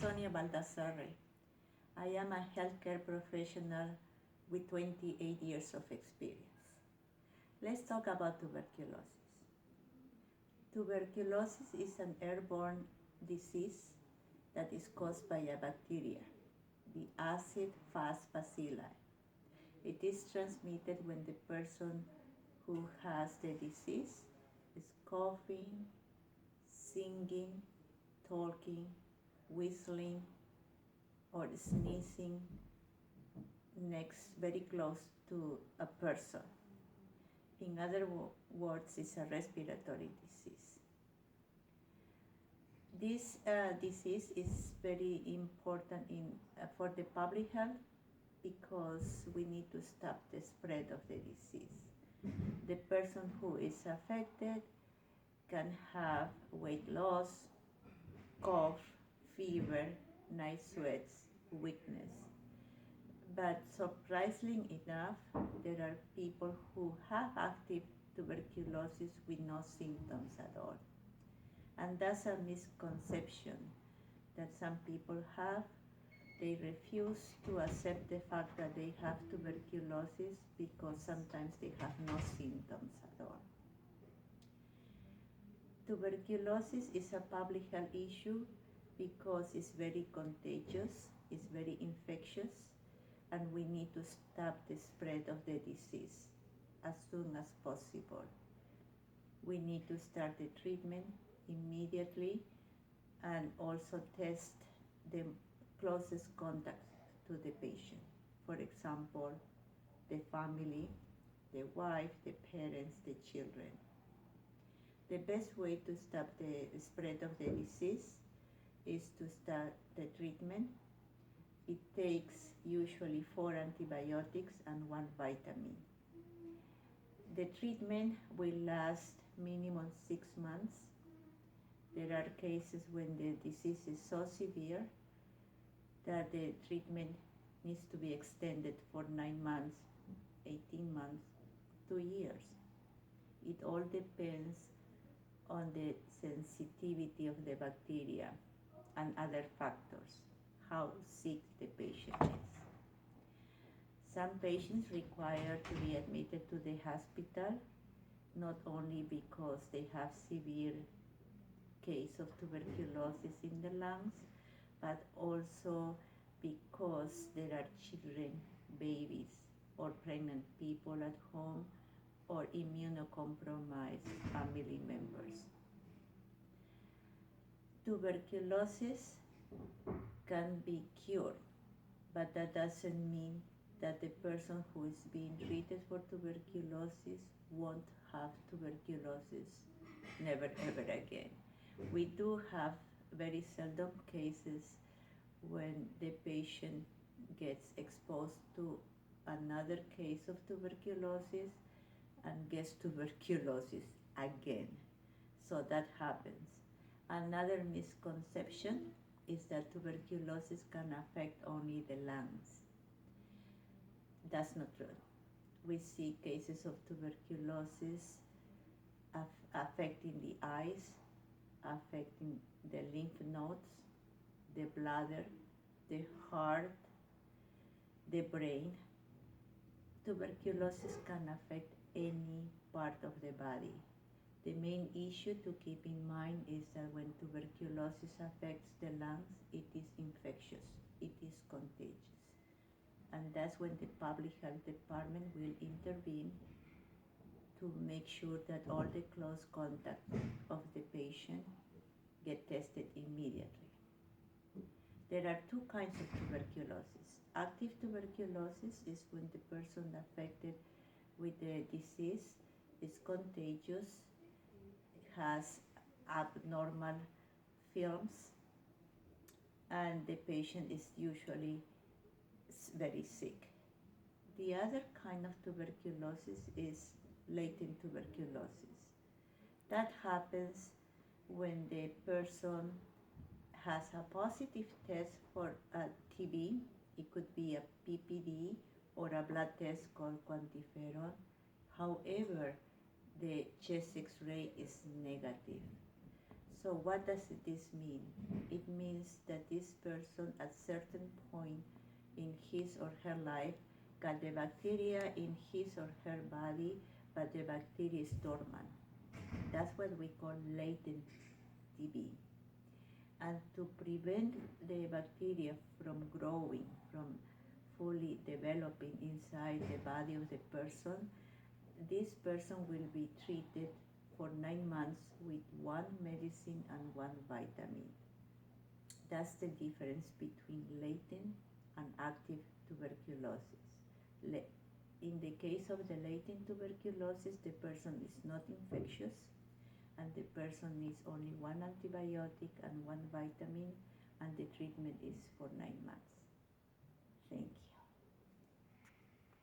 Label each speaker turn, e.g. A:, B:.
A: Sonia Baldassarre. I am a healthcare professional with 28 years of experience. Let's talk about tuberculosis. Tuberculosis is an airborne disease that is caused by a bacteria, the acid fast bacilli. It is transmitted when the person who has the disease is coughing, singing, talking, whistling, or sneezing very close to a person. In other words, it's a respiratory disease. This disease is very important for the public health because we need to stop the spread of the disease. The person who is affected can have weight loss, cough, fever, night sweats, weakness. But surprisingly enough, there are people who have active tuberculosis with no symptoms at all. And that's a misconception that some people have. They refuse to accept the fact that they have tuberculosis because sometimes they have no symptoms at all. Tuberculosis is a public health issue because it's very contagious, it's very infectious, and we need to stop the spread of the disease as soon as possible. We need to start the treatment immediately and also test the closest contacts to the patient. For example, the family, the wife, the parents, the children. The best way to stop the spread of the disease is to start the treatment. It takes usually 4 antibiotics and 1 vitamin. The treatment will last minimum 6 months. There are cases when the disease is so severe that the treatment needs to be extended for 9 months, 18 months, 2 years. It all depends on the sensitivity of the bacteria and other factors, how sick the patient is. Some patients require to be admitted to the hospital, not only because they have severe case of tuberculosis in the lungs, but also because there are children, babies, or pregnant people at home, or immunocompromised family members. Tuberculosis can be cured, but that doesn't mean that the person who is being treated for tuberculosis won't have tuberculosis never ever again. We do have very seldom cases when the patient gets exposed to another case of tuberculosis and gets tuberculosis again. So that happens. Another misconception is that tuberculosis can affect only the lungs. That's not true. We see cases of tuberculosis affecting the eyes, affecting the lymph nodes, the bladder, the heart, the brain. Tuberculosis can affect any part of the body. The main issue to keep in mind is that when tuberculosis affects the lungs, it is infectious, it is contagious. And that's when the public health department will intervene to make sure that all the close contacts of the patient get tested immediately. There are 2 kinds of tuberculosis. Active tuberculosis is when the person affected with the disease is contagious, has abnormal films, and the patient is usually very sick. The other kind of tuberculosis is latent tuberculosis. That happens when the person has a positive test for a TB. It could be a PPD or a blood test called quantiferon. However, the chest X-ray is negative. So what does this mean? It means that this person at certain point in his or her life got the bacteria in his or her body, but the bacteria is dormant. That's what we call latent TB. And to prevent the bacteria from growing, from fully developing inside the body of the person, this person will be treated for 9 months with one medicine and one vitamin. That's the difference between latent and active tuberculosis. In the case of the latent tuberculosis, the person is not infectious and the person needs only one antibiotic and one vitamin, and the treatment is for 9 months. Thank you.